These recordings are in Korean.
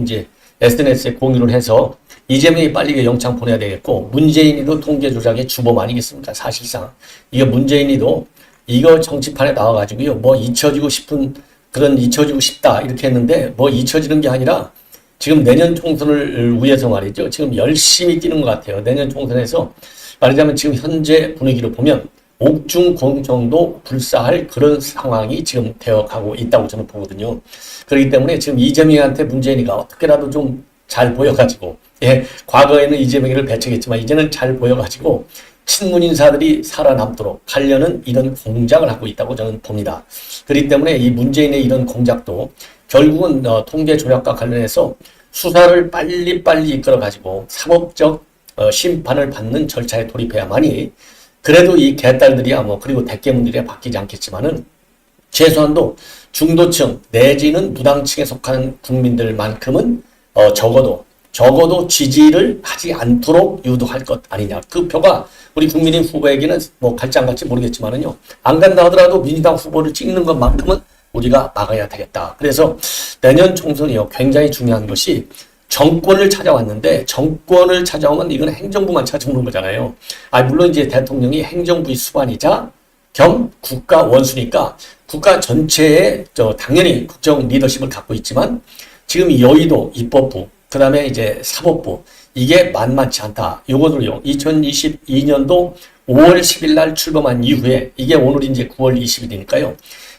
이제 SNS에 공유를 해서 이재명이 빨리 영장 보내야 되겠고, 문재인이도 통계 조작의 주범 아니겠습니까? 사실상 이거 문재인이도 이거 정치판에 나와가지고요, 뭐 잊혀지고 싶다 이렇게 했는데, 뭐 잊혀지는 게 아니라 지금 내년 총선을 위해서 말이죠, 지금 열심히 뛰는 것 같아요. 내년 총선에서 말하자면 지금 현재 분위기를 보면 옥중 공정도 불사할 그런 상황이 지금 되어가고 있다고 저는 보거든요. 그렇기 때문에 지금 이재명한테 문재인이가 어떻게라도 좀 잘 보여가지고, 예, 과거에는 이재명이를 배척했지만 이제는 잘 보여가지고 친문 인사들이 살아남도록 하려는 이런 공작을 하고 있다고 저는 봅니다. 그렇기 때문에 이 문재인의 이런 공작도 결국은 통계 조작과 관련해서 수사를 빨리빨리 이끌어가지고 사법적 심판을 받는 절차에 돌입해야만이 그래도 이 개딸들이야 뭐 그리고 대깨문들이야 바뀌지 않겠지만은 최소한도 중도층 내지는 무당층에 속하는 국민들만큼은 적어도 지지를 하지 않도록 유도할 것 아니냐. 그 표가 우리 국민의힘 후보에게는 뭐 갈지 안 갈지 모르겠지만은요, 안 간다 하더라도 민주당 후보를 찍는 것만큼은 우리가 막아야 되겠다. 그래서 내년 총선이요, 굉장히 중요한 것이 정권을 찾아왔는데, 정권을 찾아오면 이건 행정부만 찾아오는 거잖아요. 물론 이제 대통령이 행정부의 수반이자 겸 국가 원수니까 국가 전체에 당연히 국정 리더십을 갖고 있지만, 지금 여의도 입법부, 그 다음에 이제 사법부, 이게 만만치 않다. 요거들요, 2022년도 5월 10일 날 출범한 이후에, 이게 오늘 이제 9월 20일이니까요.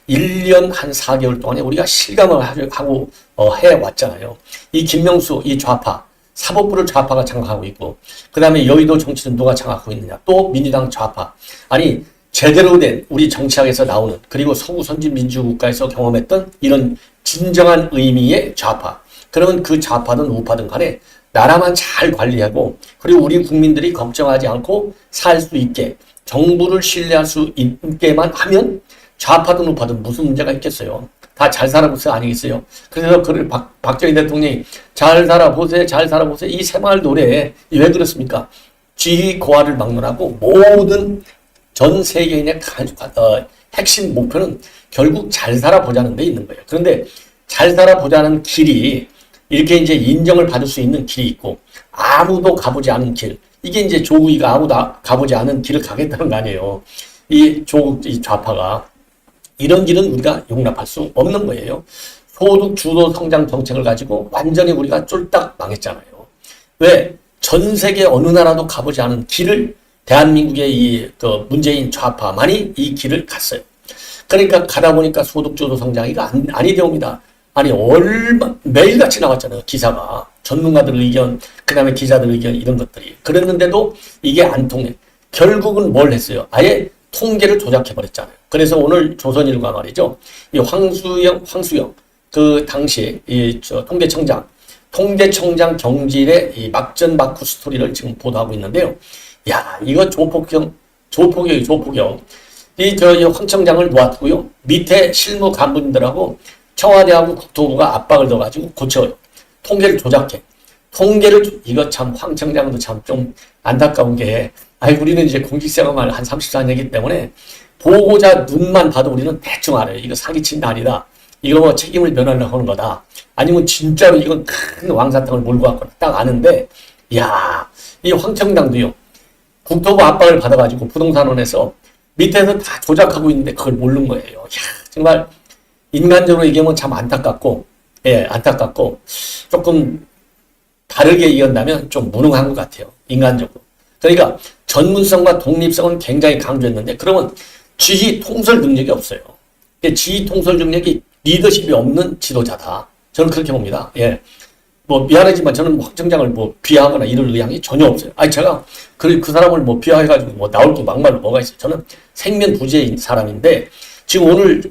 1년 한 4개월 동안에 우리가 실감을 하고 해왔잖아요. 이 김명수, 이 좌파, 사법부를 좌파가 장악하고 있고, 그 다음에 여의도 정치는 누가 장악하고 있느냐. 또 민주당 좌파. 아니, 제대로 된 우리 정치학에서 나오는, 그리고 서구 선진민주국가에서 경험했던 이런 진정한 의미의 좌파. 그러면 그 좌파든 우파든 간에 나라만 잘 관리하고, 그리고 우리 국민들이 걱정하지 않고 살 수 있게, 정부를 신뢰할 수 있게만 하면 좌파든 우파든 무슨 문제가 있겠어요. 다 잘 살아보세요 아니겠어요. 그래서 그를 박정희 대통령이 잘 살아보세요 잘 살아보세요 이 새마을 노래에 왜 그렇습니까? 지위 고하를 막론하고 모든 전 세계인의 핵심 목표는 결국 잘 살아보자는 데 있는 거예요. 그런데 잘 살아보자는 길이 이렇게 이제 인정을 받을 수 있는 길이 있고, 아무도 가보지 않은 길, 이게 이제 조국이가 아무도 가보지 않은 길을 가겠다는 거 아니에요. 이 좌파가 이런 길은 우리가 용납할 수 없는 거예요. 소득 주도 성장 정책을 가지고 완전히 우리가 쫄딱 망했잖아요. 왜? 전 세계 어느 나라도 가보지 않은 길을 대한민국의 문재인 좌파만이 이 길을 갔어요. 그러니까 가다 보니까 소득 주도 성장이가 아니 되옵니다. 아니, 매일같이 나왔잖아요. 기사가. 전문가들 의견, 그 다음에 기자들 의견, 이런 것들이. 그랬는데도 이게 안 통해. 결국은 뭘 했어요? 아예 통계를 조작해버렸잖아요. 그래서 오늘 조선일보가 말이죠. 이 황수영, 그 당시, 통계청장 경질의 이 막전막후 스토리를 지금 보도하고 있는데요. 야, 이거 조폭이에요. 이 황청장을 놓아두고요. 밑에 실무 간부님들하고 청와대하고 국토부가 압박을 넣어가지고 고쳐요. 통계를 조작해. 이거 참, 황청장도 참 좀 안타까운 게, 우리는 이제 공직생활만 한 34년이기 때문에 보고자 눈만 봐도 우리는 대충 알아요. 이거 사기친다 아니다. 이거 뭐 책임을 면하려고 하는 거다. 아니면 진짜로 이건 큰 왕사탕을 몰고 왔거나 딱 아는데, 이야, 이 황청장도요. 국토부 압박을 받아가지고 부동산원에서 밑에서 다 조작하고 있는데 그걸 모르는 거예요. 이야, 정말 인간적으로 얘기하면 참 안타깝고, 예, 안타깝고, 조금 다르게 이겼다면 좀 무능한 것 같아요. 인간적으로. 그러니까 전문성과 독립성은 굉장히 강조했는데, 그러면 지휘 통솔 능력이 없어요. 지휘 통솔 능력이 리더십이 없는 지도자다. 저는 그렇게 봅니다. 예. 뭐 미안하지만 저는 황청장을 뭐 비하하거나 이럴 의향이 전혀 없어요. 제가 그 사람을 뭐 비하해가지고 뭐 나올 게 막말로 뭐가 있어요. 저는 생면부지의 사람인데, 지금 오늘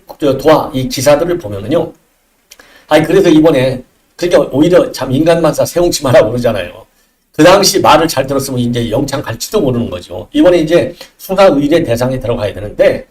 이 기사들을 보면은요. 그래서 이번에, 그러니까 오히려 참 인간만사 세웅치마라고 그러잖아요. 그 당시 말을 잘 들었으면 이제 영창 갈지도 모르는 거죠. 이번에 이제 수사 의뢰 대상에 들어가야 되는데,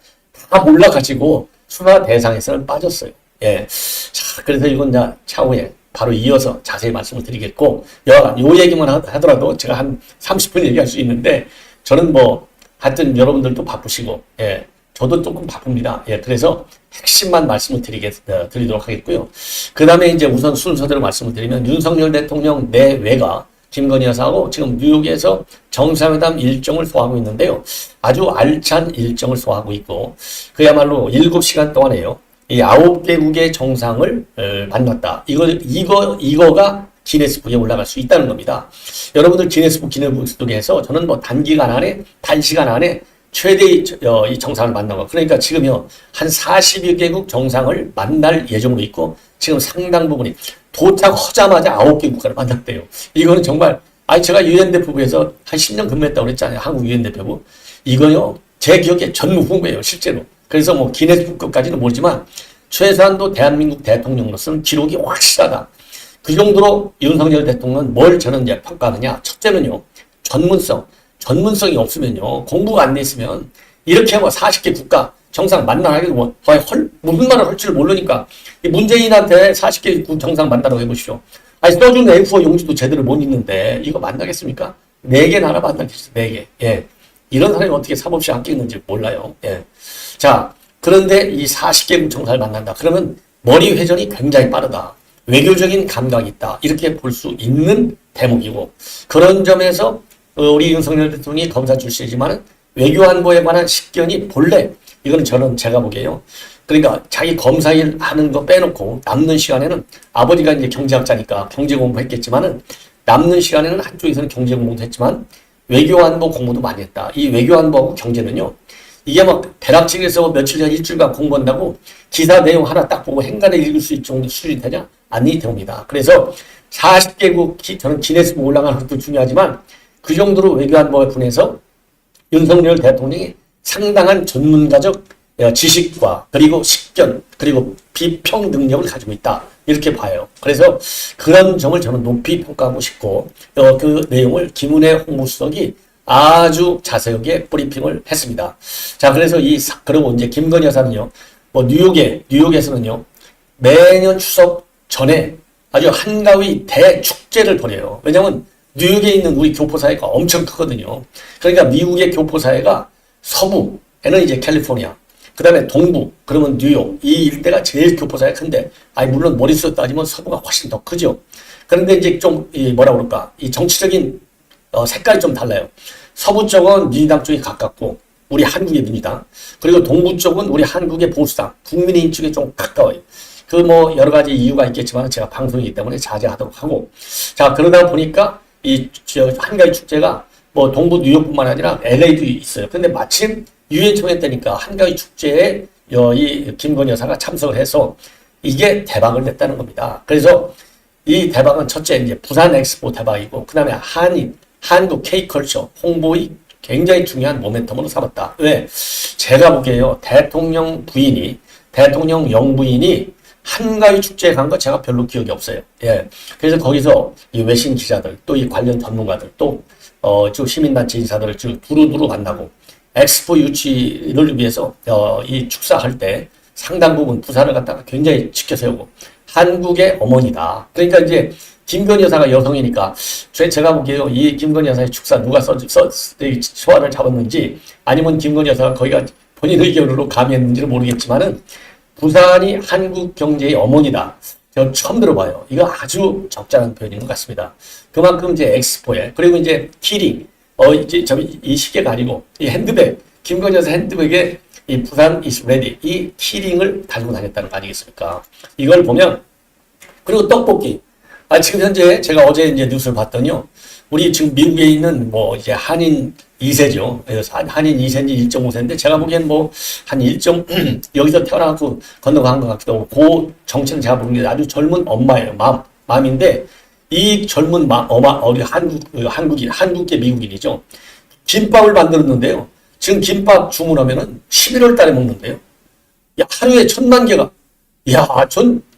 다 몰라가지고 수사 대상에서는 빠졌어요. 예. 자, 그래서 이건 차후에 바로 이어서 자세히 말씀을 드리겠고, 여하간 요 얘기만 하더라도 제가 한 30분 얘기할 수 있는데, 저는 뭐, 하여튼 여러분들도 바쁘시고, 예. 저도 조금 바쁩니다. 예, 그래서 핵심만 말씀을 드리도록 하겠고요. 그 다음에 이제 우선 순서대로 말씀을 드리면 윤석열 대통령 내외가 김건희 여사하고 지금 뉴욕에서 정상회담 일정을 소화하고 있는데요. 아주 알찬 일정을 소화하고 있고 그야말로 7시간 동안에요. 이 9개국의 정상을 만났다. 이거가 기네스북에 올라갈 수 있다는 겁니다. 여러분들 기네스북 속에서 저는 뭐 단시간 안에 최대의 이 정상을 만난 거. 그러니까 지금요, 한 40여 개국 정상을 만날 예정으로 있고, 지금 상당 부분이 도착하자마자 9개 국가를 만났대요. 이거는 정말, 제가 유엔 대표부에서 한 10년 근무했다고 그랬잖아요. 한국 유엔 대표부. 이거요, 제 기억에 전무후무예요, 실제로. 그래서 뭐 기네스북까지는 모르지만, 최소한도 대한민국 대통령으로서는 기록이 확실하다. 그 정도로 윤석열 대통령은 뭘 저는 이제 평가하느냐. 첫째는요, 전문성이 없으면요, 공부가 안 돼 있으면, 이렇게 뭐 40개 국가 정상 만나라고 뭐, 무슨 말을 할 줄 모르니까, 이 문재인한테 40개 국 정상 만나라고 해보시오. 써준 A4 용지도 제대로 못 읽는데, 이거 만나겠습니까? 4개 나라 만나겠어, 4개. 예. 이런 사람이 어떻게 사법시에 안 끼는지 몰라요. 예. 자, 그런데 이 40개국 정상을 만난다. 그러면 머리 회전이 굉장히 빠르다. 외교적인 감각이 있다. 이렇게 볼 수 있는 대목이고, 그런 점에서 우리 윤석열 대통령이 검사 출신이지만 외교안보에 관한 식견이 본래 이거는 제가 보기에요. 그러니까 자기 검사일 하는 거 빼놓고 남는 시간에는 아버지가 이제 경제학자니까 경제 공부했겠지만은 남는 시간에는 한쪽에서는 경제 공부도 했지만 외교안보 공부도 많이 했다. 이 외교안보하고 경제는요. 이게 막 대학책에서 며칠 전 일주일간 공부한다고 기사 내용 하나 딱 보고 행간에 읽을 수 있을 정도 수준이 되냐? 아니 됩니다. 그래서 40개국 저는 기네스북 올라가는 것도 중요하지만 그 정도로 외교안보에 분해서 윤석열 대통령이 상당한 전문가적 지식과 그리고 식견 그리고 비평 능력을 가지고 있다. 이렇게 봐요. 그래서 그런 점을 저는 높이 평가하고 싶고 그 내용을 김은혜 홍보수석이 아주 자세하게 브리핑을 했습니다. 자, 그래서 그리고 이제 김건희 여사는요, 뭐 뉴욕에서는요, 매년 추석 전에 아주 한가위 대축제를 벌여요. 왜냐면 뉴욕에 있는 우리 교포사회가 엄청 크거든요. 그러니까 미국의 교포사회가 서부에는 이제 캘리포니아, 그 다음에 동부, 그러면 뉴욕, 이 일대가 제일 교포사회가 큰데, 물론 머릿수로 따지면 서부가 훨씬 더 크죠. 그런데 이제 좀, 이 정치적인 색깔이 좀 달라요. 서부 쪽은 민주당 쪽이 가깝고, 우리 한국의 민주당. 그리고 동부 쪽은 우리 한국의 보수당, 국민의힘 쪽에 좀 가까워요. 여러 가지 이유가 있겠지만 제가 방송이기 때문에 자제하도록 하고. 자, 그러다 보니까 한가위 축제가 뭐 동부 뉴욕뿐만 아니라 LA도 있어요. 근데 마침 유엔 총회 때니까 한가위 축제에 이 김건희 여사가 참석을 해서 이게 대박을 냈다는 겁니다. 그래서 이 대박은 첫째 이제 부산 엑스포 대박이고, 그 다음에 한국 K컬처 홍보의 굉장히 중요한 모멘텀으로 삼았다. 왜? 제가 보기에요. 대통령 영부인이 한가위 축제에 간 거 제가 별로 기억이 없어요. 예. 그래서 거기서 이 외신 기자들, 또 이 관련 전문가들, 또, 시민단체 인사들을 두루두루 만나고, 엑스포 유치를 위해서, 이 축사할 때 상당 부분 부산을 갖다가 굉장히 지켜세우고, 한국의 어머니다. 그러니까 이제, 김건희 여사가 여성이니까, 제가 보기에요. 이 김건희 여사의 축사 누가 소환을 잡았는지, 아니면 김건희 여사가 거기가 본인 의견으로 감히했는지는 모르겠지만은, 부산이 한국 경제의 어머니다. 제가 처음 들어봐요. 이거 아주 적절한 표현인 것 같습니다. 그만큼 이제 엑스포에, 그리고 이제 키링, 이 시계가 아니고, 이 핸드백, 김건희 여사 핸드백에 이 부산 is ready, 이 키링을 달고 다녔다는 거 아니겠습니까? 이걸 보면, 그리고 떡볶이. 지금 현재 제가 어제 이제 뉴스를 봤더니요. 우리 지금 미국에 있는 이제 한인 2세죠. 한인 2세인지 1.5세인데 제가 보기엔 한 여기서 태어나서 건너간 것 같기도 하고, 그 정체는 제가 보기엔 아주 젊은 엄마예요. 맘인데, 이 젊은 우리 한국계 미국인이죠. 김밥을 만들었는데요. 지금 김밥 주문하면은 11월 달에 먹는데요. 하루에 1000만 개가.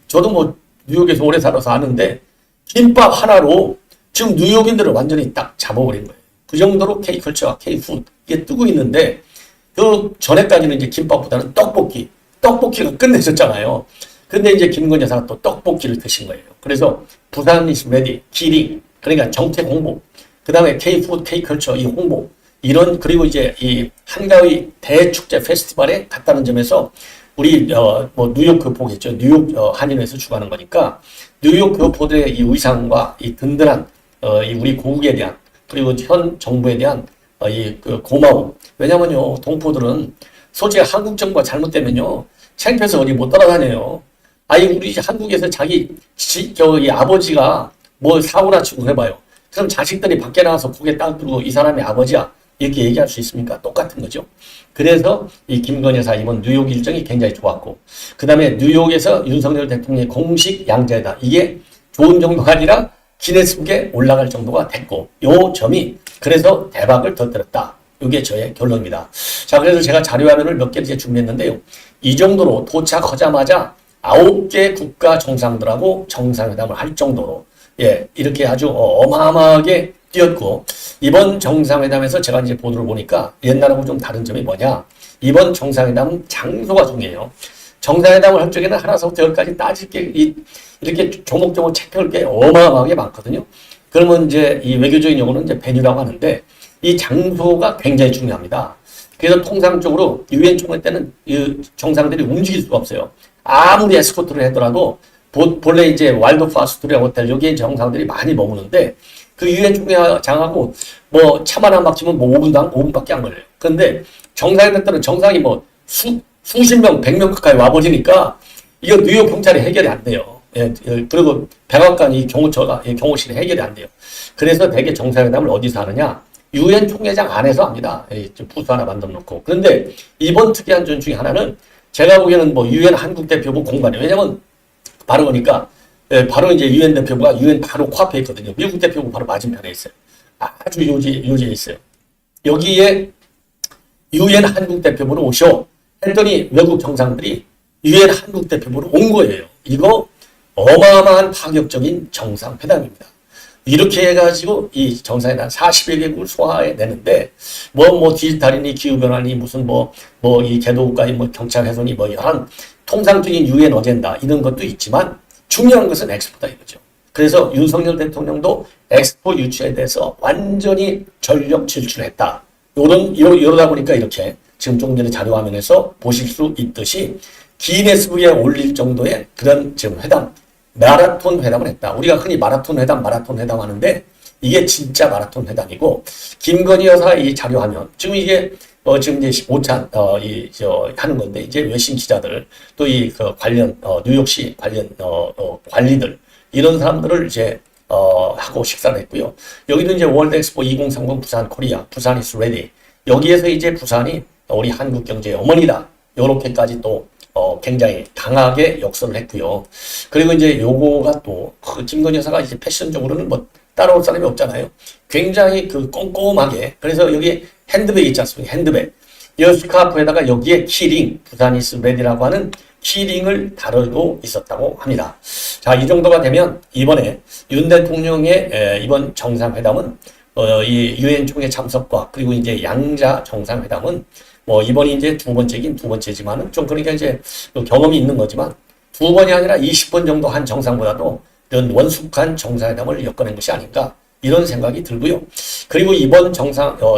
저도 뉴욕에서 오래 살아서 아는데, 김밥 하나로 지금 뉴욕인들을 완전히 딱 잡아버린 거예요. 그 정도로 K컬처와 K푸드 이게 뜨고 있는데, 그 전에까지는 이제 김밥보다는 떡볶이가 끝내줬잖아요. 근데 이제 김건희 여사가 또 떡볶이를 드신 거예요. 그래서 부산 is ready, 기링, 그러니까 정책 홍보, 그 다음에 K푸드, K컬처 이 홍보, 그리고 이제 이 한가위 대축제 페스티벌에 갔다는 점에서 우리 뭐 뉴욕 교포겠죠. 뉴욕 한인회에서 주관하는 거니까 뉴욕 교포들의 이 의상과 이 든든한 이 우리 고국에 대한 그리고 현 정부에 대한 그 고마움. 왜냐면요 동포들은 솔직히 한국 정부가 잘못되면요 창피해서 어디 못 따라다녀요. 아니 우리 한국에서 저기 아버지가 뭐 사고나 치고 해봐요. 그럼 자식들이 밖에 나와서 고개 딱 들고 이 사람이 아버지야 이렇게 얘기할 수 있습니까? 똑같은 거죠. 그래서 이 김건희 여사 이번 뉴욕 일정이 굉장히 좋았고 그 다음에 뉴욕에서 윤석열 대통령의 공식 양자회담 이게 좋은 정도가 아니라 기네스북에 올라갈 정도가 됐고 요 점이 그래서 대박을 터뜨렸다. 이게 저의 결론입니다. 자, 그래서 제가 자료화면을 몇 개 이제 준비했는데요. 이 정도로 도착하자마자 9개 국가 정상들하고 정상회담을 할 정도로 이렇게 아주 어마어마하게 뛰었고 이번 정상회담에서 제가 이제 보도를 보니까 옛날하고 좀 다른 점이 뭐냐? 이번 정상회담은 장소가 중요해요. 정상회담을 할 적에는 하나서부터 열까지 따질 게 이렇게 조목조목 체크할 게 어마어마하게 많거든요. 그러면 이제 이 외교적인 용어는 이제 베뉴라고 하는데 이 장소가 굉장히 중요합니다. 그래서 통상적으로 유엔 총회 때는 이 정상들이 움직일 수가 없어요. 아무리 에스코트를 하더라도 본래 이제 왈도프 아스토리아 호텔 여기에 정상들이 많이 머무는데 그 유엔 총회장하고 뭐 참 하나 막히면 뭐 5분밖에 안 걸려요. 그런데 정상회담 때는 정상이 뭐 수십 명, 100명 가까이 와버리니까 이거 뉴욕 경찰이 해결이 안 돼요. 그리고 백악관 이 경호실이 해결이 안 돼요. 그래서 대개 정상회담을 어디서 하느냐? 유엔 총회장 안에서 합니다. 부스 하나 만들어 놓고. 그런데 이번 특이한 점 중에 하나는 제가 보기에는 뭐 유엔 한국 대표부 공간이에요. 왜냐면 바로 보니까 바로 이제 유엔 대표부가 유엔 바로 코앞에 있거든요. 미국 대표부 바로 맞은편에 있어요. 아주 요지에 있어요. 여기에 유엔 한국 대표부로 오셔 했더니 외국 정상들이 유엔 한국 대표부로 온 거예요. 이거 어마어마한 파격적인 정상회담입니다. 이렇게 해가지고 이 정상회담 41개국을 소화해내는데 뭐 디지털이니 기후변화니 무슨 이 개도국가의 뭐 경찰 훼손이 뭐 이런 통상적인 유엔 어젠다 이런 것도 있지만 중요한 것은 엑스포다 이거죠. 그래서 윤석열 대통령도 엑스포 유치에 대해서 완전히 전력 질주했다. 이러다 보니까 이렇게 지금 조금 전에 자료 화면에서 보실 수 있듯이 기네스북에 올릴 정도의 그런 지금 마라톤 회담을 했다. 우리가 흔히 마라톤 회담 하는데 이게 진짜 마라톤 회담이고 김건희 여사 이 자료 화면 지금 이게 지금 이제 오찬 하는 건데 이제 외신 기자들 또 관련 뉴욕시 관련 관리들 이런 사람들을 이제 하고 식사를 했고요. 여기도 이제 월드 엑스포 2030 부산 코리아 부산 is ready 여기에서 이제 부산이 우리 한국 경제의 어머니다 요렇게까지 또 굉장히 강하게 역설을 했고요. 그리고 이제 요거가 또 김건희 여사가 이제 패션적으로는 뭐 따라올 사람이 없잖아요. 굉장히 꼼꼼하게 그래서 여기 핸드백 있지 않습니까? 핸드백 이 스카프에다가 여기에 키링 부산이스 레디라고 하는 키링을 다루고 있었다고 합니다. 자, 이 정도가 되면 이번에 윤 대통령의 이번 정상회담은 이 유엔 총회 참석과 그리고 이제 양자 정상회담은 뭐 이번이 이제 두 번째지만은 좀 그러니까 이제 경험이 있는 거지만 두 번이 아니라 20번 정도 한 정상보다도 이런 원숙한 정상회담을 엮어낸 것이 아닌가 이런 생각이 들고요. 그리고 이번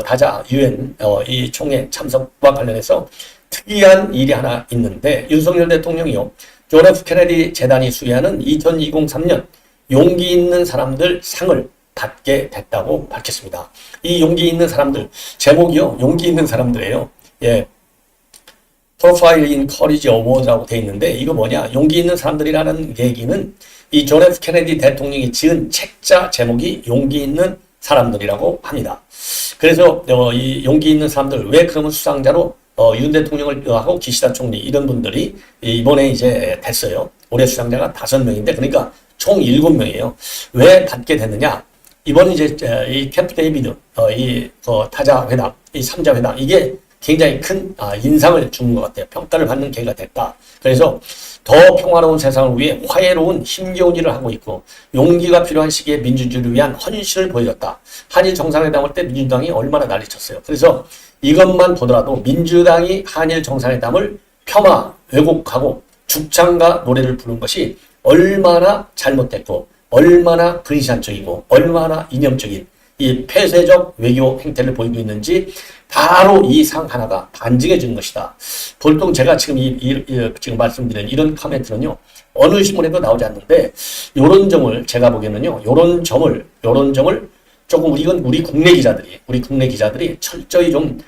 다자 유엔 이 총회 참석과 관련해서 특이한 일이 하나 있는데 윤석열 대통령이요. 존 F 케네디 재단이 수여하는 2023년 용기 있는 사람들 상을 받게 됐다고 밝혔습니다. 이 용기 있는 사람들 제목이요. 용기 있는 사람들이에요. Profile in Courage Award라고 돼 있는데 이거 뭐냐? 용기 있는 사람들이라는 얘기는 이 존 F 케네디 대통령이 지은 책자 제목이 용기 있는 사람들이라고 합니다. 그래서 이 용기 있는 사람들 왜 그러면 수상자로 윤 대통령을 하고 기시다 총리 이런 분들이 이번에 이제 됐어요. 올해 수상자가 5명인데 그러니까 총 7명이에요. 왜 받게 됐느냐? 이번 이제 이 캠프 데이비드 타자 회담, 이 3자 회담 이게 굉장히 큰 인상을 주는 것 같아요. 평가를 받는 계기가 됐다. 그래서 더 평화로운 세상을 위해 화해로운 힘겨운 일을 하고 있고 용기가 필요한 시기에 민주주의를 위한 헌신을 보여줬다. 한일 정상회담 할 때 민주당이 얼마나 난리쳤어요. 그래서 이것만 보더라도 민주당이 한일 정상회담을 폄하, 왜곡하고 죽창과 노래를 부른 것이 얼마나 잘못됐고 얼마나 근시안적이고 얼마나 이념적인 이 폐쇄적 외교 행태를 보이고 있는지 바로 이 상 하나가 반증해 주는 것이다. 보통 제가 지금 지금 말씀드린 이런 코멘트는요, 어느 신문에도 나오지 않는데, 요런 점을 제가 보기에는요, 요런 점을 조금 우리 국내 기자들이 철저히 좀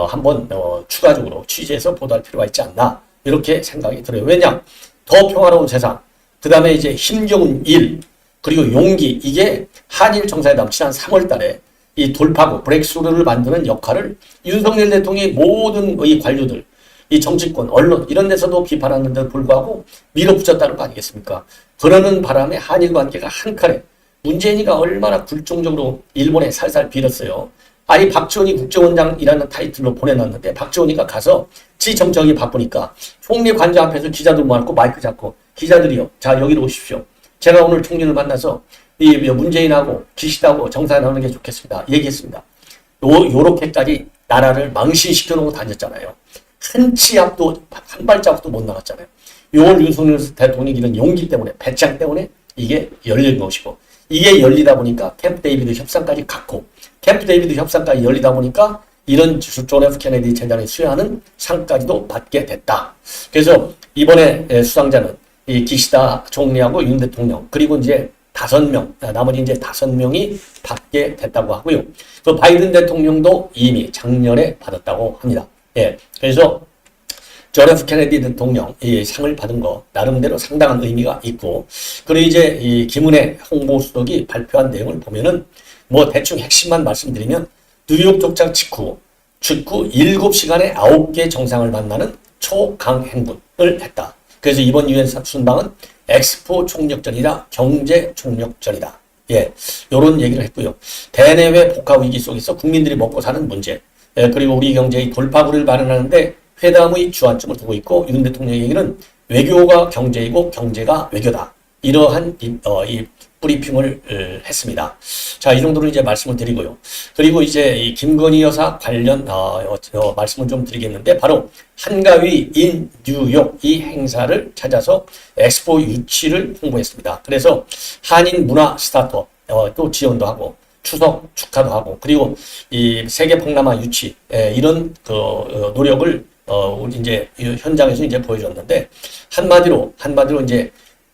한번 추가적으로 취재해서 보도할 필요가 있지 않나 이렇게 생각이 들어요. 왜냐? 더 평화로운 세상, 그 다음에 이제 힘겨운 일, 그리고 용기, 이게 한일 정상회담 지난 3월 달에 이 돌파구, 브렉스루를 만드는 역할을 윤석열 대통령이 모든 이 관료들, 이 정치권, 언론 이런 데서도 비판하는데도 불구하고 밀어붙였다는 거 아니겠습니까? 그러는 바람에 한일 관계가 한 칼에 문재인이가 얼마나 굴종적으로 일본에 살살 빌었어요. 아니 박지원이 국정원장이라는 타이틀로 보내놨는데 박지원이가 가서 지 정적이 바쁘니까 총리 관저 앞에서 기자들 모아놓고 마이크 잡고 기자들이요, 자 여기로 오십시오. 제가 오늘 총리를 만나서 이 문재인하고 기시다고 정상회담 하는 게 좋겠습니다. 얘기했습니다. 요렇게까지 나라를 망신시켜 놓고 다녔잖아요. 한 치 앞도 한 발자국도 못 나갔잖아요. 요걸 윤석열 대통령이 이런 용기 때문에, 배짱 때문에 이게 열린 것이고, 이게 열리다 보니까 캠프 데이비드 협상까지 갔고, 캠프 데이비드 협상까지 열리다 보니까 이런 존 F 케네디 재단이 수여하는 상까지도 받게 됐다. 그래서 이번에 수상자는 이 기시다 총리하고 윤 대통령, 그리고 이제 5명, 나머지 이제 5명이 받게 됐다고 하고요. 그 바이든 대통령도 이미 작년에 받았다고 합니다. 예. 그래서 존 F 케네디 대통령 이 상을 받은 거 나름대로 상당한 의미가 있고, 그리고 이제 이 김은혜 홍보수석이 발표한 내용을 보면은 뭐 대충 핵심만 말씀드리면, 뉴욕 도착 직후 7시간에 9개 정상을 만나는 초강행군을 했다. 그래서 이번 유엔 순방은 엑스포 총력전이다, 경제 총력전이다. 예, 요런 얘기를 했고요. 대내외 복합 위기 속에서 국민들이 먹고 사는 문제, 예, 그리고 우리 경제의 돌파구를 마련하는데 회담의 주안점을 두고 있고, 윤 대통령의 얘기는 외교가 경제이고 경제가 외교다. 이러한 이 브리핑을 했습니다. 자, 이 정도로 이제 말씀을 드리고요. 그리고 이제 이 김건희 여사 관련 말씀을 좀 드리겠는데, 바로 한가위 인 뉴욕 이 행사를 찾아서 엑스포 유치를 홍보했습니다. 그래서 한인 문화 스타트업 또 지원도 하고, 추석 축하도 하고, 그리고 이 세계 동남아 유치 이런 그 노력을 이제 현장에서 이제 보여줬는데, 한마디로 이제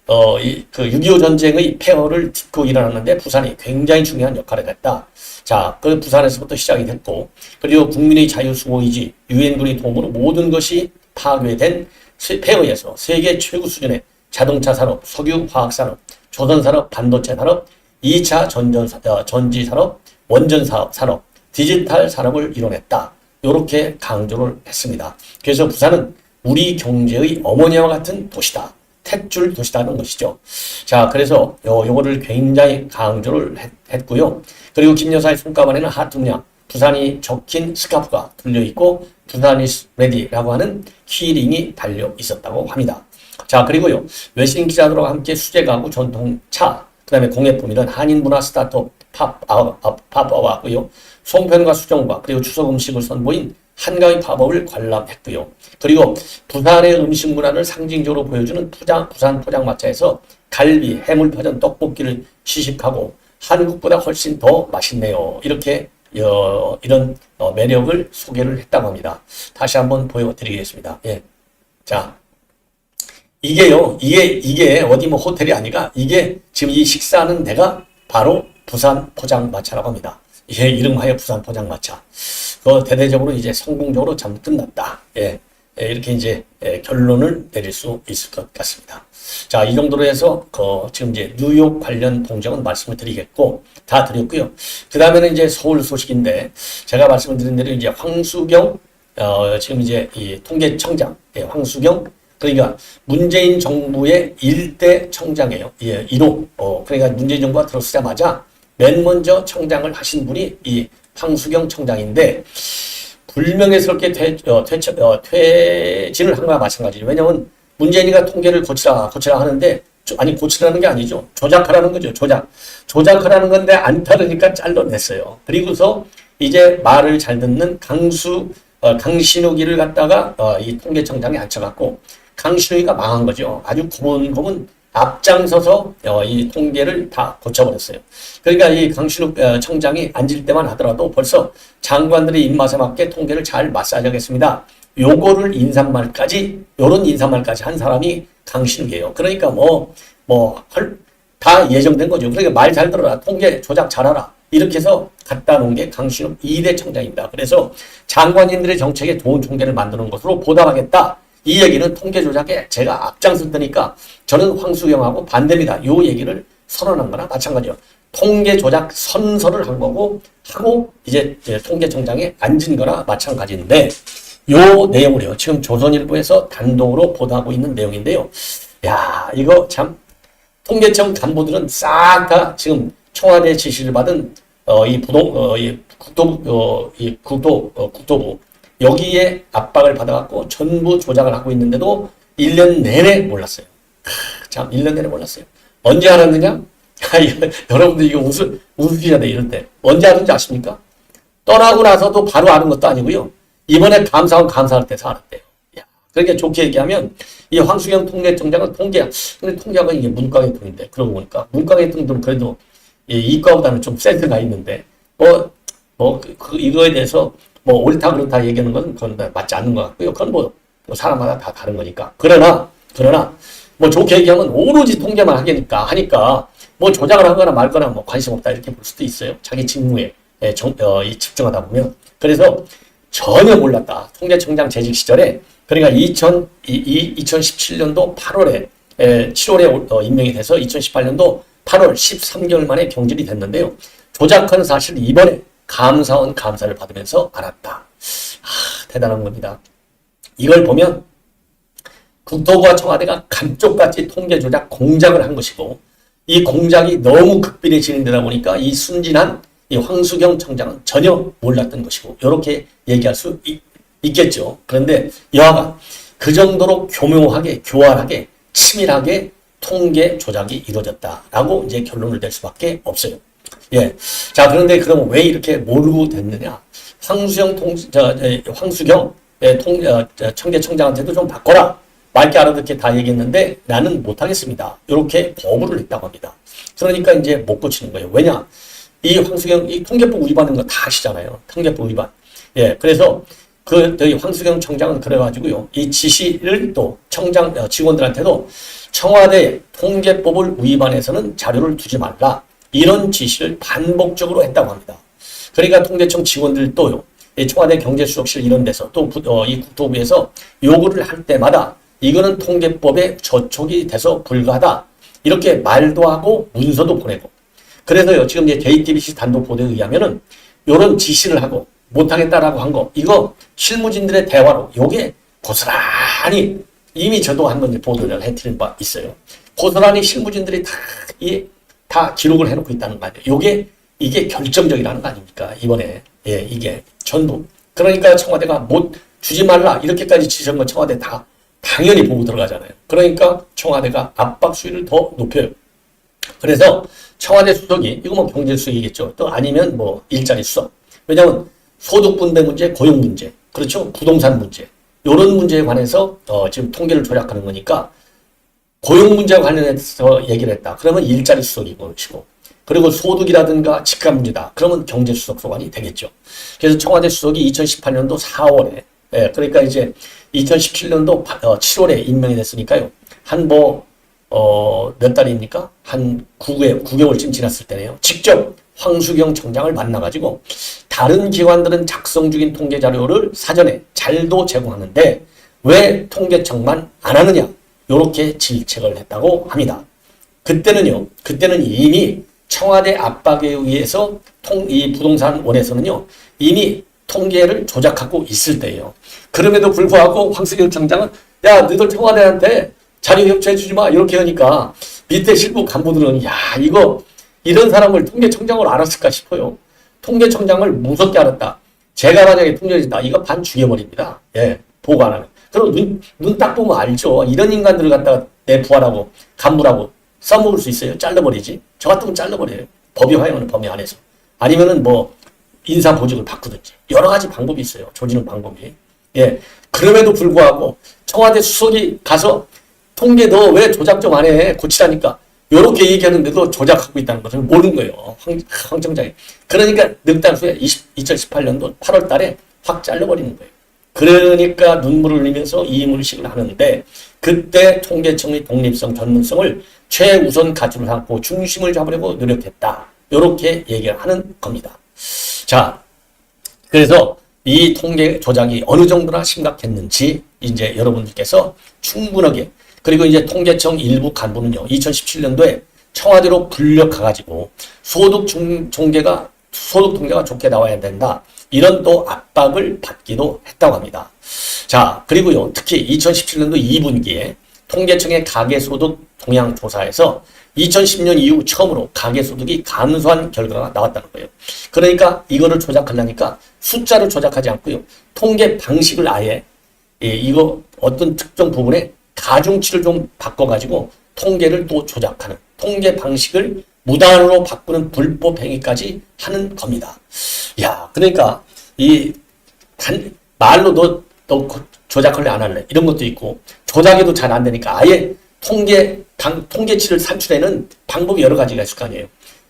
그 6.25 전쟁의 폐허를 딛고 일어났는데 부산이 굉장히 중요한 역할을 했다. 자, 그 부산에서부터 시작이 됐고, 그리고 국민의 자유 수호 의지, 유엔군의 도움으로 모든 것이 파괴된 폐허에서 세계 최고 수준의 자동차 산업, 석유 화학 산업, 조선 산업, 반도체 산업, 2차 전지 산업, 원전 산업, 디지털 산업을 이뤄냈다. 이렇게 강조를 했습니다. 그래서 부산은 우리 경제의 어머니와 같은 도시다. 탯줄 도시다는 것이죠. 자, 그래서 요거를 굉장히 강조를 했고요. 그리고 김 여사의 손가방에는 하트 모양, 부산이 적힌 스카프가 둘려있고, 부산 is ready라고 하는 키링이 달려 있었다고 합니다. 자, 그리고요, 외신 기자들과 함께 수제가구, 전통차, 그 다음에 공예품 이런 한인 문화 스타트업 팝업하고요. 송편과 수정과 그리고 추석 음식을 선보인 한가위 팝업을 관람했고요. 그리고 부산의 음식 문화를 상징적으로 보여주는 부산 포장마차에서 갈비, 해물파전, 떡볶이를 시식하고 한국보다 훨씬 더 맛있네요. 이렇게 이런 매력을 소개를 했다고 합니다. 다시 한번 보여드리겠습니다. 예. 자, 이게요, 이게 어디 뭐 호텔이 아니라 이게 지금 이 식사하는 데가 바로 부산 포장마차라고 합니다. 예, 이름하여 부산 포장마차. 그 대대적으로 이제 성공적으로 참 끝났다. 예, 이렇게 이제 결론을 내릴 수 있을 것 같습니다. 자, 이 정도로 해서 지금 이제 뉴욕 관련 동정은 말씀을 드리겠고, 다 드렸고요. 그 다음에는 이제 서울 소식인데, 제가 말씀을 드린 대로 이제 황수경, 지금 이제 이 통계청장, 예, 황수경, 그러니까 문재인 정부의 1대 청장이에요. 예, 1호. 그러니까 문재인 정부가 들어서자마자 맨 먼저 청장을 하신 분이 이 황수경 청장인데, 불명예스럽게 퇴진을 한 거와 마찬가지죠. 왜냐하면 문재인이가 통계를 고치라 하는데, 아니 고치라는 게 아니죠. 조작하라는 거죠. 조작하라는 건데 안 따르니까 잘라냈어요. 그리고서 이제 말을 잘 듣는 강신욱이를 갖다가 이 통계청장에 앉혀갖고 강신욱이가 망한 거죠. 아주 고문고문 앞장서서 이 통계를 다 고쳐버렸어요. 그러니까 이 강신욱 청장이 앉을 때만 하더라도 벌써 장관들의 입맛에 맞게 통계를 잘 마사지하겠습니다. 요거를 요런 인사말까지 한 사람이 강신욱이에요. 그러니까 다 예정된 거죠. 그러니까 말 잘 들어라. 통계 조작 잘하라. 이렇게 해서 갖다 놓은 게 강신욱 2대 청장입니다. 그래서 장관님들의 정책에 좋은 통계를 만드는 것으로 보답하겠다. 이 얘기는 통계 조작에 제가 앞장섰다니까 저는 황수경하고 반대입니다. 요 얘기를 선언한 거나 마찬가지예요. 통계 조작 선서를 한 거고 하고 이제 통계청장에 앉은 거나 마찬가지인데 요 내용을요. 지금 조선일보에서 단독으로 보도하고 있는 내용인데요. 야, 이거 참 통계청 간부들은 싹 다 지금 청와대 지시를 받은 국토부 여기에 압박을 받아갖고 전부 조작을 하고 있는데도 1년 내내 몰랐어요. 참 1년 내내 몰랐어요. 언제 알았느냐? 여러분들 이거 웃으셔야 돼 이럴 때. 언제 알았는지 아십니까? 떠나고 나서도 바로 아는 것도 아니고요. 이번에 감사할 때서 알았대요. 그러니까 좋게 얘기하면 이 황수경 통계청장은 근데 통계학은 이게 문과계통인데 그러고 보니까 문과계통들은 그래도 이과보다는 좀 센스가 있는데 이거에 대해서 옳다 그렇다 얘기하는 건 그건 맞지 않는 것 같고요. 그건 사람마다 다 다른 거니까. 그러나 좋게 얘기하면 오로지 통계만 하니까 조작을 하거나 말거나 관심 없다 이렇게 볼 수도 있어요. 자기 직무에 집중하다 보면. 그래서 전혀 몰랐다. 통계청장 재직 시절에 그러니까 2017년도 7월에 임명이 돼서 2018년도 8월 13개월 만에 경질이 됐는데요. 조작한 사실을 이번에 감사원 감사를 받으면서 알았다. 대단한 겁니다. 이걸 보면 국토부와 청와대가 감쪽같이 통계 조작 공작을 한 것이고 이 공작이 너무 극비리 진행되다 보니까 이 순진한 이 황수경 청장은 전혀 몰랐던 것이고 이렇게 얘기할 수 있겠죠. 그런데 여하간 그 정도로 교묘하게 교활하게 치밀하게 통계 조작이 이루어졌다라고 이제 결론을 낼 수밖에 없어요. 예. 자, 그런데 그럼 왜 이렇게 모르고 됐느냐? 황수경 청계청장한테도 좀 바꿔라. 맑게 알아듣게 다 얘기했는데 나는 못하겠습니다. 이렇게 거부를 했다고 합니다. 그러니까 이제 못 고치는 거예요. 왜냐? 이 통계법 위반인 거 다 아시잖아요. 통계법 위반. 예. 그래서 황수경 청장은 그래가지고요. 이 지시를 또 직원들한테도 청와대 통계법을 위반해서는 자료를 두지 말라. 이런 지시를 반복적으로 했다고 합니다. 그러니까 통계청 직원들도요. 청와대 경제수석실 이런 데서 또 이 국토부에서 요구를 할 때마다 이거는 통계법에 저촉이 돼서 불가하다. 이렇게 말도 하고 문서도 보내고. 그래서요. 지금 이제 JTBC 단독 보도에 의하면은 요런 지시를 하고 못하겠다라고 한 거, 이거 실무진들의 대화로 요게 고스란히 이미 저도 한번 보도를 해드린 바 있어요. 고스란히 실무진들이 다 기록을 해놓고 있다는 거 아니에요. 이게 결정적이라는 거 아닙니까? 이번에. 예, 이게 전부. 그러니까 청와대가 주지 말라. 이렇게까지 지시한 건 청와대 다 당연히 보고 들어가잖아요. 그러니까 청와대가 압박 수위를 더 높여요. 그래서 청와대 수석이, 이거 경제수석이겠죠. 또 아니면 일자리 수석. 왜냐하면 소득 분배 문제, 고용 문제, 그렇죠? 부동산 문제. 이런 문제에 관해서 지금 통계를 조작하는 거니까 고용 문제와 관련해서 얘기를 했다. 그러면 일자리 수석이 것이고, 그리고 소득이라든가 집값 문제다. 그러면 경제수석 소관이 되겠죠. 그래서 청와대 수석이 2018년도 4월에, 그러니까 이제 2017년도 7월에 임명이 됐으니까요. 몇 달입니까? 한 9개월쯤 지났을 때네요. 직접 황수경 청장을 만나가지고 다른 기관들은 작성 중인 통계 자료를 사전에 잘도 제공하는데 왜 통계청만 안 하느냐? 이렇게 질책을 했다고 합니다. 그때는 이미 청와대 압박에 의해서 이 부동산원에서는요, 이미 통계를 조작하고 있을 때예요. 그럼에도 불구하고 황수경 청장은 야, 너희들 청와대한테 자료 협조해주지 마. 이렇게 하니까 밑에 실무 간부들은 이런 사람을 통계청장으로 알았을까 싶어요. 통계청장을 무섭게 알았다. 제가 만약에 통계청장이다. 이거 반 죽여버립니다. 예, 보고 안 하면. 그럼 눈 딱 보면 알죠. 이런 인간들을 갖다가 내 부하라고, 간부라고 써먹을 수 있어요. 잘라버리지. 저 같으면 잘라버려요. 법이 허용하는 범위 안에서. 아니면은 인사보직을 바꾸든지. 여러 가지 방법이 있어요. 조지는 방법이. 예. 그럼에도 불구하고 청와대 수석이 가서 통계 너 왜 조작 좀 안 해? 고치라니까. 요렇게 얘기하는데도 조작하고 있다는 것을 모르는 거예요. 황청장이. 그러니까 넉 달 후에 2018년도 8월 달에 확 잘라버리는 거예요. 그러니까 눈물을 흘리면서 이의문식을 하는데 그때 통계청의 독립성, 전문성을 최우선 가치로 삼고 중심을 잡으려고 노력했다. 요렇게 얘기를 하는 겁니다. 자, 그래서 이 통계 조작이 어느 정도나 심각했는지 이제 여러분들께서 충분하게 그리고 이제 통계청 일부 간부는요, 2017년도에 청와대로 불려 가가지고 소득 통계가 좋게 나와야 된다. 이런 또 압박을 받기도 했다고 합니다. 자, 그리고요, 특히 2017년도 2분기에 통계청의 가계소득 동향조사에서 2010년 이후 처음으로 가계소득이 감소한 결과가 나왔다는 거예요. 그러니까 이거를 조작하려니까 숫자를 조작하지 않고요. 통계 방식을 아예 이거 어떤 특정 부분에 가중치를 좀 바꿔가지고 통계를 또 조작하는 통계 방식을 무단으로 바꾸는 불법 행위까지 하는 겁니다. 야, 그러니까 말로 너 조작할래 안 할래 이런 것도 있고 조작해도 잘 안 되니까 아예 통계치를 산출해는 방법이 여러 가지가 있을 거 아니에요.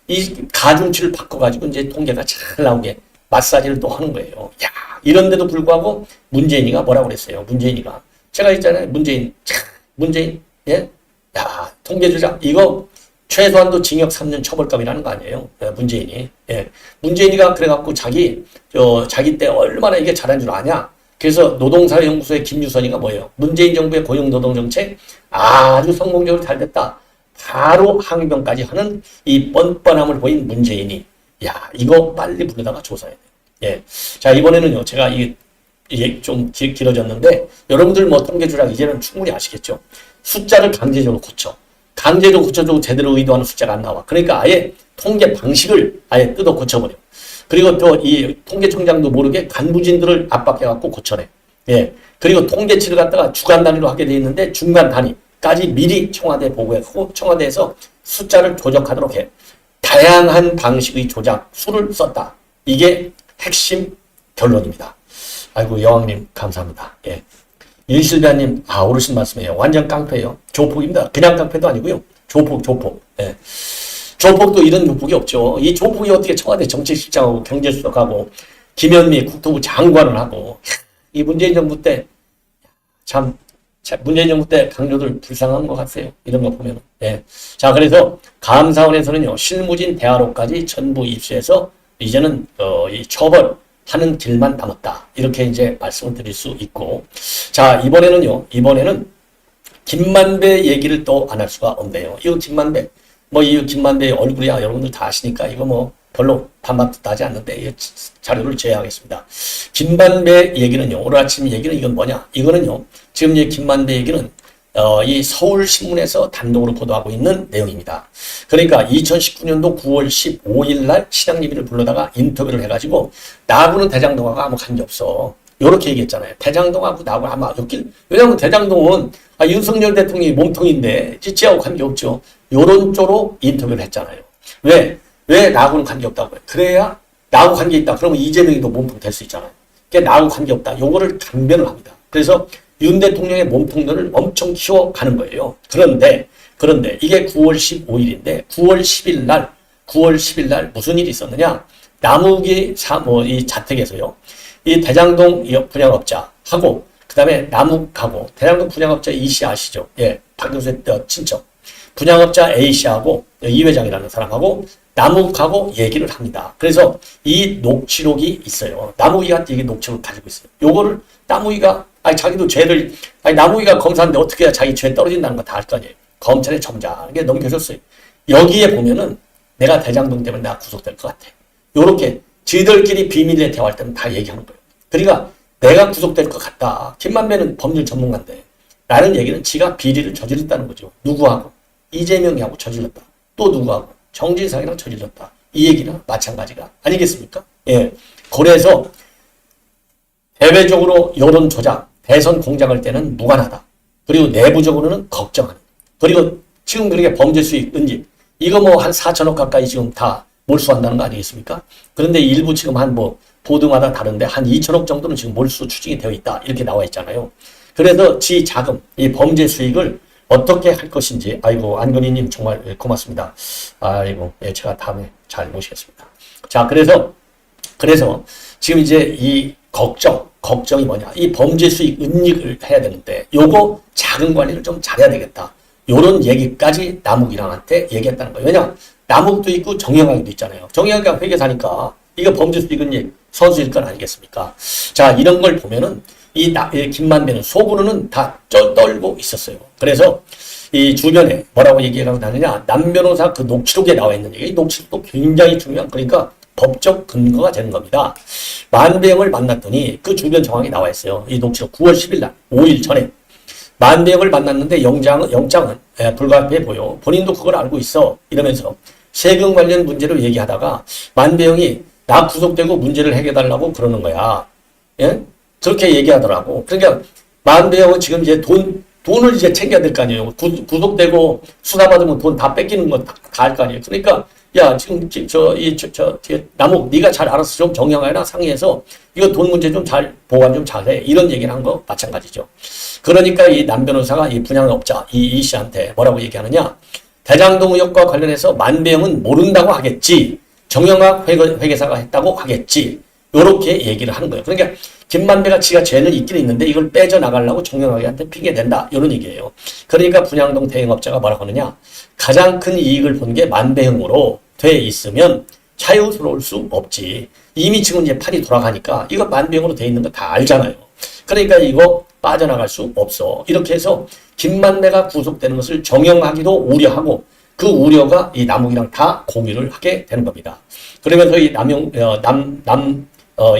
이 가중치를 바꿔가지고 이제 통계가 잘 나오게 마사지를 또 하는 거예요. 야, 이런데도 불구하고 문재인이가 뭐라고 그랬어요? 문재인이가 제가 있잖아요. 문재인, 예, 야, 통계 조작 이거 최소한도 징역 3년 처벌감이라는 거 아니에요? 문재인이, 예, 문재인이가 그래갖고 자기 때 얼마나 이게 잘한 줄 아냐? 그래서 노동사회연구소의 김유선이가 뭐예요? 문재인 정부의 고용노동정책 아주 성공적으로 잘 됐다. 바로 항의병까지 하는 이 뻔뻔함을 보인 문재인이 야, 이거 빨리 불러다가 조사해야 돼요. 예. 자, 이번에는요, 제가 이게 좀 길어졌는데, 여러분들 뭐 통계 조작 이제는 충분히 아시겠죠? 숫자를 강제적으로 고쳐주고 제대로 의도하는 숫자가 안 나와. 그러니까 아예 통계 방식을 아예 뜯어 고쳐버려. 그리고 또 이 통계청장도 모르게 간부진들을 압박해갖고 고쳐내. 예. 그리고 통계치를 갖다가 주간 단위로 하게 돼 있는데 중간 단위까지 미리 청와대에 보고했고 청와대에서 숫자를 조작하도록 해. 다양한 방식의 조작 수를 썼다. 이게 핵심 결론입니다. 아이고 여왕님 감사합니다. 예. 윤실비아님 옳으신 말씀이에요. 완전 깡패예요. 조폭입니다. 그냥 깡패도 아니고요. 조폭. 예. 조폭도 이런 조폭이 없죠. 이 조폭이 어떻게 청와대 정책실장하고 경제수석하고 김현미 국토부 장관을 하고 이 문재인 정부 때 문재인 정부 때 강요들 불쌍한 것 같아요. 이런 거 보면. 예. 자, 그래서 감사원에서는요, 실무진 대화로까지 전부 입수해서 이제는 이 처벌하는 길만 남았다. 이렇게 이제 말씀을 드릴 수 있고. 자, 이번에는 김만배 얘기를 또 안 할 수가 없네요. 이거 김만배. 이 김만배의 얼굴이야 여러분들 다 아시니까 이거 뭐 별로 반박도 하지 않는데 이 자료를 제외하겠습니다. 김만배 얘기는요. 오늘 아침 얘기는 이건 뭐냐? 이거는요. 지금 이 김만배 얘기는 이 서울신문에서 단독으로 보도하고 있는 내용입니다. 그러니까 2019년도 9월 15일 날 신앙예비를 불러다가 인터뷰를 해가지고 나하고는 대장동하고 아무 관계없어. 요렇게 얘기했잖아요. 대장동하고 나하고 아마 엮일, 왜냐하면 대장동은 윤석열 대통령이 몸통인데 지하고 관계없죠. 요런 쪽으로 인터뷰를 했잖아요. 왜 나하고는 관계없다고 해요. 그래야 나하고 관계있다. 그러면 이재명이도 몸통 될 수 있잖아요. 그러니까 나하고 관계없다. 요거를 강변을 합니다. 그래서 윤 대통령의 몸통들을 엄청 키워가는 거예요. 그런데 이게 9월 15일인데 9월 10일 날 무슨 일이 있었느냐? 나무기 이 자택에서요. 이 대장동 분양업자하고 그다음에 남욱하고 대장동 분양업자 E씨 아시죠? 예, 박영수의 친척. 분양업자 A씨하고 이 회장이라는 사람하고 남욱하고 얘기를 합니다. 그래서 이 녹취록이 있어요. 남욱이가 이게 녹취록을 가지고 있어요. 요거를 남욱이가 자기도 죄를 남욱이가 검사인데 어떻게 해야 자기 죄 떨어진다는 거 다 알 거 아니에요. 검찰에 점잖게 넘겨줬어요. 여기에 보면은 내가 대장동 때문에 내가 구속될 것 같아. 요렇게 지들끼리 비밀리에 대화할 때는 다 얘기하는 거예요. 그러니까 내가 구속될 것 같다. 김만배는 법률 전문가인데 라는 얘기는 지가 비리를 저질렀다는 거죠. 누구하고? 이재명이하고 저질렀다. 또 누구하고? 정진상이랑 저질렀다. 이 얘기는 마찬가지가 아니겠습니까? 예. 그래서 대외적으로 여론 조작, 대선 공작할 때는 무관하다. 그리고 내부적으로는 걱정하는. 그리고 지금 그렇게 범죄 수익 은지 이거 뭐 한 4천억 가까이 지금 다 몰수한다는 거 아니겠습니까? 그런데 일부 지금 보도마다 다른데 한 2천억 정도는 지금 몰수 추징이 되어 있다. 이렇게 나와 있잖아요. 그래서 지 자금, 이 범죄 수익을 어떻게 할 것인지. 아이고, 안건희님 정말 고맙습니다. 아이고, 예, 제가 다음에 잘 모시겠습니다. 자, 그래서 지금 이제 이 걱정이 뭐냐. 이 범죄 수익 은닉을 해야 되는데, 요거 자금 관리를 좀 잘해야 되겠다. 요런 얘기까지 남욱이랑한테 얘기했다는 거예요. 왜냐? 남욱도 있고 정영학도 있잖아요. 정영학이 회계사니까 이거 범죄 수익 은닉 선수일 건 아니겠습니까? 자, 이런 걸 보면은 이 김만배는 속으로는 다 떨고 있었어요. 그래서 이 주변에 뭐라고 얘기하고 다니냐. 남 변호사 그 녹취록에 나와 있는 얘기. 이 녹취록도 굉장히 중요한, 그러니까 법적 근거가 되는 겁니다. 만배영을 만났더니 그 주변 정황이 나와 있어요. 이 녹취록 9월 10일 날, 5일 전에. 만배영을 만났는데 영장은 불가피해 보여. 본인도 그걸 알고 있어. 이러면서 세금 관련 문제로 얘기하다가 만배영이 나 구속되고 문제를 해결해달라고 그러는 거야. 예? 그렇게 얘기하더라고. 그러니까 만배영은 지금 이제 돈을 이제 챙겨야 될 거 아니에요. 구속되고 수사받으면 돈 다 뺏기는 거 다 할 거 아니에요. 그러니까 야, 지금 남욱 네가 잘 알아서 좀 정형하나 상의해서 이거 돈 문제 좀 잘 보관 좀 잘해. 이런 얘기를 한 거 마찬가지죠. 그러니까 이 남 변호사가 이 분양업자 이 씨한테 뭐라고 얘기하느냐. 대장동 의혹과 관련해서 만배영은 모른다고 하겠지. 정영학 회계사가 했다고 하겠지. 요렇게 얘기를 하는 거예요. 그러니까 김만배가 지가 죄는 있긴 있는데 이걸 빼져나가려고 정영학한테 핑계댄다. 이런 얘기예요. 그러니까 분양동 대행업자가 뭐라고 하느냐. 가장 큰 이익을 본 게 만배형으로 돼 있으면 자유스러울 수 없지. 이미 지금 이제 판이 돌아가니까 이거 만배형으로 돼 있는 거 다 알잖아요. 그러니까 이거 빠져나갈 수 없어. 이렇게 해서 김만배가 구속되는 것을 정영학이도 우려하고 그 우려가 이 남욱이랑 다 공유를 하게 되는 겁니다. 그러면서 이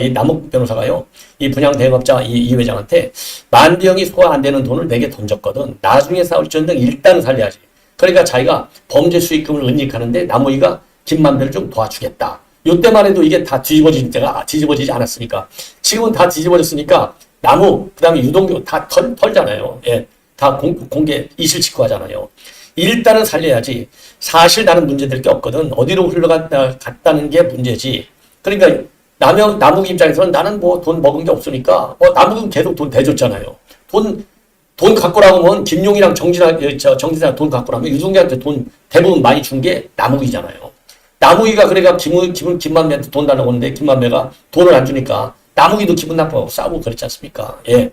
이 남욱 변호사가요, 이 분양 대행업자 이 회장한테 만배형이 소화 안 되는 돈을 내게 던졌거든. 나중에 싸울지언정 일단 살려야지. 그러니까 자기가 범죄 수익금을 은닉하는데 남욱이가 김만배를 좀 도와주겠다. 이때만 해도 이게 다 뒤집어지지 않았으니까. 지금은 다 뒤집어졌으니까 남욱, 그 다음에 유동규 다 털잖아요. 예, 다 공개 이실직고 하잖아요. 일단은 살려야지. 사실 나는 문제될 게 없거든. 어디로 흘러갔다는 게 문제지. 그러니까 남욱 입장에서는 나는 뭐 돈 먹은 게 없으니까 남욱은 계속 돈 대줬잖아요. 돈 갖고 나오면 김용이랑 정진아 돈 갖고 나면 유동규한테 돈 대부분 많이 준 게 남욱이잖아요. 남욱이가 그래가 김만배한테 돈 달라고 하는데 김만배가 돈을 안 주니까 남욱이도 기분 나빠하고 싸우고 그랬지 않습니까? 예.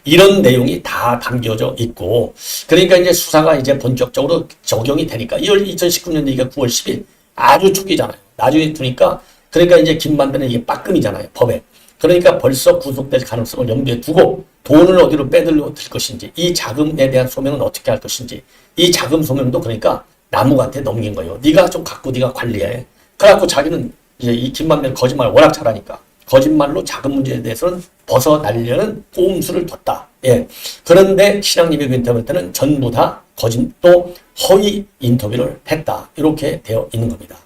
이런 내용이 다 담겨져 있고, 그러니까 이제 수사가 이제 본격적으로 적용이 되니까 2019년 이게 9월 10일 아주 초기잖아요. 나중에 두니까 그러니까 이제 김만배는 이게 빠끔이잖아요. 법에. 그러니까 벌써 구속될 가능성을 염두에 두고 돈을 어디로 빼들려 들 것인지, 이 자금에 대한 소명은 어떻게 할 것인지, 이 자금 소명도 그러니까 남욱한테 넘긴 거예요. 네가 좀 갖고 네가 관리해. 그래갖고 자기는 이제 이 김만배는 거짓말을 워낙 잘하니까 거짓말로 자금 문제에 대해서는 벗어나려는 꼼수를 뒀다. 예. 그런데 신앙님의 인터뷰 때는 전부 다 또 허위 인터뷰를 했다. 이렇게 되어 있는 겁니다.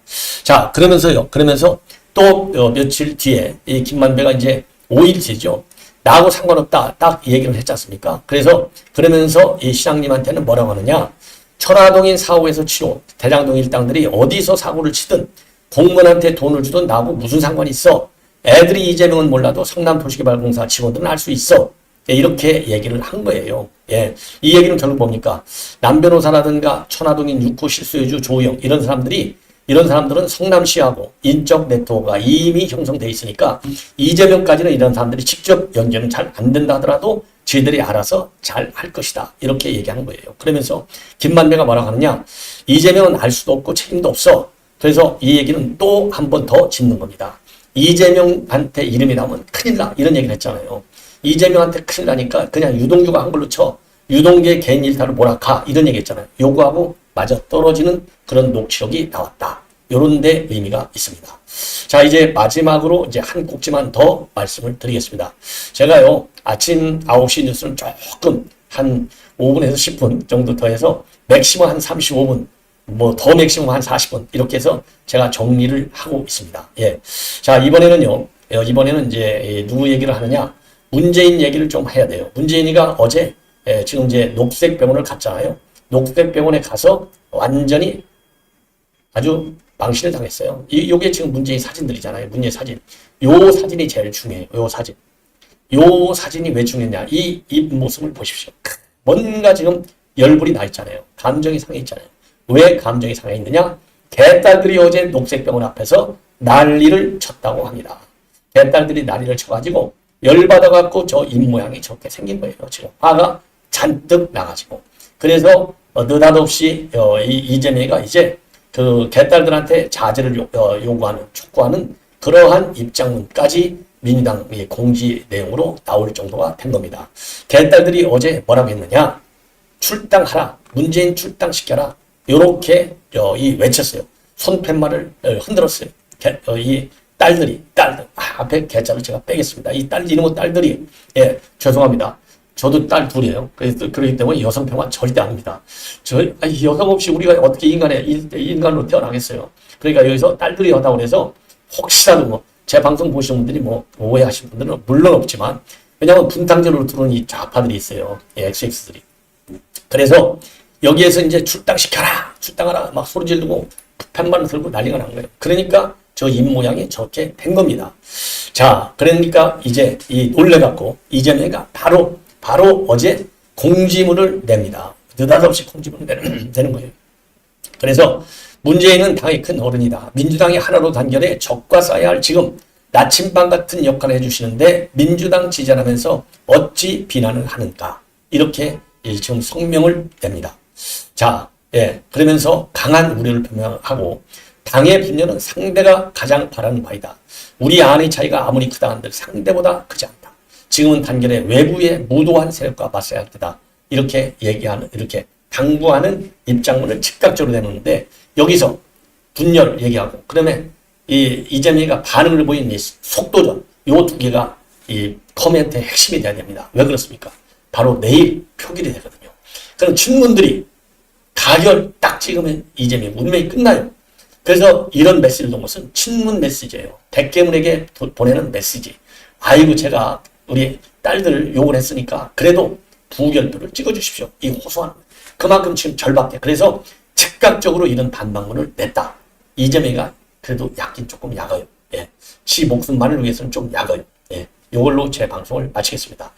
자, 그러면서 또 며칠 뒤에 이 김만배가 이제 5일 뒤죠. 나하고 상관없다. 딱 얘기를 했지 않습니까? 그러면서 이 신앙님한테는 뭐라고 하느냐. 천화동인 사고에서 치료, 대장동 일당들이 어디서 사고를 치든 공무원한테 돈을 주든 나하고 무슨 상관이 있어. 애들이 이재명은 몰라도 성남도시개발공사 직원들은 알 수 있어. 예, 이렇게 얘기를 한 거예요. 예. 이 얘기는 결국 뭡니까? 남 변호사라든가 천화동인 6호 실소유주 조우영 이런 사람들은 성남시하고 인적 네트워크가 이미 형성돼 있으니까 이재명까지는 이런 사람들이 직접 연결은 잘 안 된다 하더라도 저희들이 알아서 잘 할 것이다. 이렇게 얘기하는 거예요. 그러면서 김만배가 뭐라고 하느냐? 이재명은 알 수도 없고 책임도 없어. 그래서 이 얘기는 또 한 번 더 짚는 겁니다. 이재명한테 이름이 나오면 큰일 나. 이런 얘기를 했잖아요. 이재명한테 큰일 나니까 그냥 유동규가 한 걸로 쳐. 유동규의 개인 일탈을 몰아가. 이런 얘기 했잖아요. 요거하고 맞아 떨어지는 그런 녹취록이 나왔다. 요런 데 의미가 있습니다. 자, 이제 마지막으로 이제 한 꼭지만 더 말씀을 드리겠습니다. 제가요, 아침 9시 뉴스는 조금 한 5분에서 10분 정도 더 해서 맥시멈 한 35분, 뭐 더 맥시멈 한 40분 이렇게 해서 제가 정리를 하고 있습니다. 예. 자, 이번에는 이제 누구 얘기를 하느냐? 문재인 얘기를 좀 해야 돼요. 문재인이가 어제 지금 이제 녹색병원을 갔잖아요. 녹색병원에 가서 완전히 아주 망신을 당했어요. 요게 지금 문재인 사진들이잖아요. 문재인 사진. 요 사진이 제일 중요해요. 요 사진이 왜 중요했냐? 이 모습을 보십시오. 뭔가 지금 열불이 나 있잖아요. 감정이 상해 있잖아요. 왜 감정이 상해 있느냐? 개딸들이 어제 녹색병원 앞에서 난리를 쳤다고 합니다. 개딸들이 난리를 쳐가지고 열받아갖고 저 입모양이 저렇게 생긴 거예요. 지금 화가 잔뜩 나가지고. 그래서 느닷없이 이재명이가 이제 그 개딸들한테 자제를 요구하는, 촉구하는 그러한 입장문까지 민주당의 공지 내용으로 나올 정도가 된 겁니다. 개딸들이 어제 뭐라고 했느냐? 출당하라. 문재인 출당시켜라. 요렇게 외쳤어요. 손팻말을 흔들었어요. 이 딸들. 앞에 개자를 제가 빼겠습니다. 이 이놈의 딸들이, 예, 죄송합니다. 저도 딸 둘이에요. 그렇기 때문에 여성 평화 절대 아닙니다. 여성 없이 우리가 어떻게 인간으로 태어나겠어요. 그러니까 여기서 딸들이 하다고 해서 혹시라도 제 방송 보시는 분들이 오해하신 분들은 물론 없지만, 왜냐하면 분탕제로 들어온 이 좌파들이 있어요. 예, XX들이. 그래서 여기에서 이제 출당하라 막 소리 지르고 펜만 들고 난리가 난 거예요. 그러니까 저 입모양이 저렇게 된 겁니다. 자, 그러니까 이제 놀래갖고 이재명이가 바로 어제 공지문을 냅니다. 느닷없이 공지문을 내는 거예요. 그래서 문재인은 당의 큰 어른이다. 민주당이 하나로 단결해 적과 싸야 할 지금 나침반 같은 역할을 해주시는데 민주당 지지하면서 어찌 비난을 하는가. 이렇게 지금 성명을 냅니다. 자, 예, 그러면서 강한 우려를 표명하고 당의 분열은 상대가 가장 바라는 바이다. 우리 안의 차이가 아무리 크다 한들 상대보다 크지 않다. 지금은 단결에 외부의 무도한 세력과 맞서야 할 때다. 이렇게 이렇게 당부하는 입장문을 즉각적으로 내놓는데 여기서 분열 얘기하고 그다음에 이재명이가 반응을 보인 이 속도전 요 두 개가 이 커멘트의 핵심이 돼야 됩니다. 왜 그렇습니까? 바로 내일 표결이 되거든요. 그럼 친문들이 가결 딱 찍으면 이재명 운명이 끝나요. 그래서 이런 메시지를 놓은 것은 친문 메시지예요. 백개문에게 보내는 메시지. 아이고 제가 우리 딸들 욕을 했으니까 그래도 부결표를 찍어주십시오. 이 호소하는 그만큼 지금 절박해. 그래서 즉각적으로 이런 반박문을 냈다. 이재명이가 그래도 약긴 조금 약어요. 예. 지 목숨만을 위해서는 좀 약어요. 예. 이걸로 제 방송을 마치겠습니다.